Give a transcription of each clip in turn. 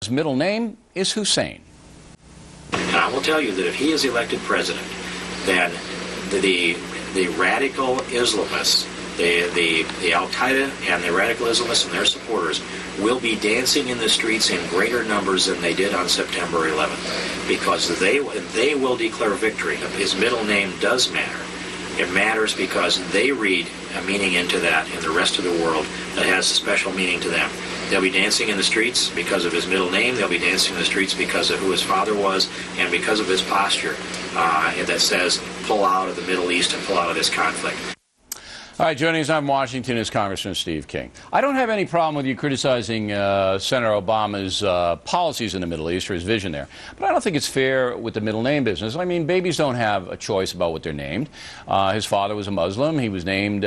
His middle name is Hussein. And I will tell you that if he is elected president, then the radical Islamists, the Al-Qaeda and the radical Islamists and their supporters will be dancing in the streets in greater numbers than they did on September 11th, because they will declare victory. His middle name does matter. It matters because they read a meaning into that in the rest of the world that has a special meaning to them. They'll be dancing in the streets because of his middle name. They'll be dancing in the streets because of who his father was and because of his posture that says, pull out of the Middle East and pull out of this conflict. All right, joining us in Washington is Congressman Steve King. I don't have any problem with you criticizing Senator Obama's policies in the Middle East or his vision there, but I don't think it's fair with the middle name business. I mean, babies don't have a choice about what they're named. His father was a Muslim. He was named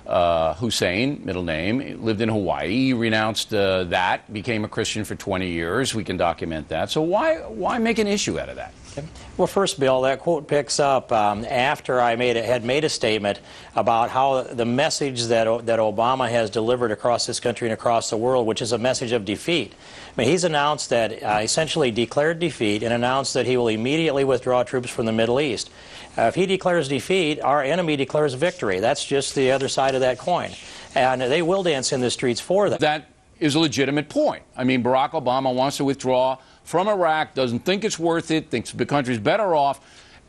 Hussein, middle name. He lived in Hawaii. He renounced that, became a Christian for 20 years. We can document that. So why make an issue out of that? Well, first, Bill, that quote picks up after I had made a statement about how the message that Obama has delivered across this country and across the world, which is a message of defeat. I mean, he's announced that, essentially declared defeat and announced that he will immediately withdraw troops from the Middle East. If he declares defeat, our enemy declares victory. That's just the other side of that coin. And they will dance in the streets for that. That is a legitimate point. I mean, Barack Obama wants to withdraw from Iraq, doesn't think it's worth it, thinks the country's better off,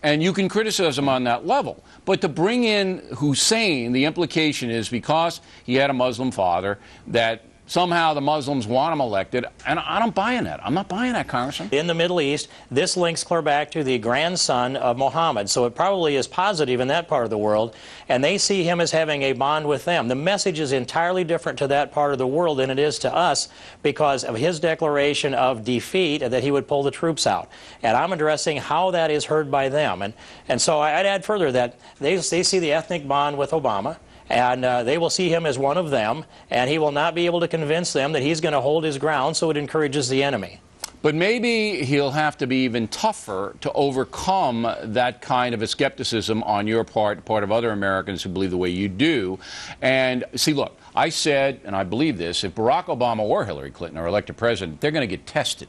and you can criticize him on that level. But to bring in Hussein, the implication is because he had a Muslim father that somehow the Muslims want him elected, and I don't buy in that. I'm not buying that, Congressman. In the Middle East, this links clear back to the grandson of Muhammad, so it probably is positive in that part of the world, and they see him as having a bond with them. The message is entirely different to that part of the world than it is to us because of his declaration of defeat, that he would pull the troops out. And I'm addressing how that is heard by them. And so I'd add further that they see the ethnic bond with Obama, and they will see him as one of them, and he will not be able to convince them that he's going to hold his ground, so it encourages the enemy. But maybe he'll have to be even tougher to overcome that kind of a skepticism on your part of other Americans who believe the way you do. And see, look, I said, and I believe this, if Barack Obama or Hillary Clinton are elected president, they're going to get tested.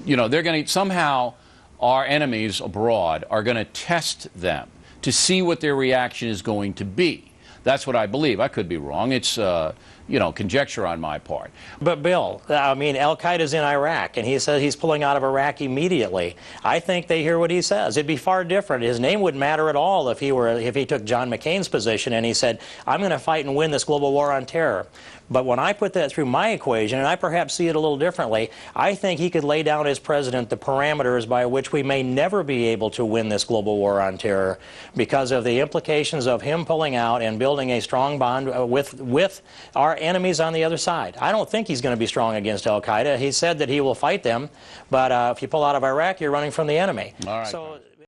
You know, they're going to, somehow our enemies abroad are going to test them to see what their reaction is going to be. That's what I believe. I could be wrong. It's, you know, conjecture on my part. But, Bill, I mean, Al-Qaeda's in Iraq, and he says he's pulling out of Iraq immediately. I think they hear what he says. It'd be far different. His name wouldn't matter at all if he took John McCain's position and he said, I'm going to fight and win this global war on terror. But when I put that through my equation, and I perhaps see it a little differently, I think he could lay down as president the parameters by which we may never be able to win this global war on terror because of the implications of him pulling out and building a strong bond with our enemies on the other side. I don't think he's going to be strong against Al-Qaeda. He said that he will fight them, but if you pull out of Iraq, you're running from the enemy. All right.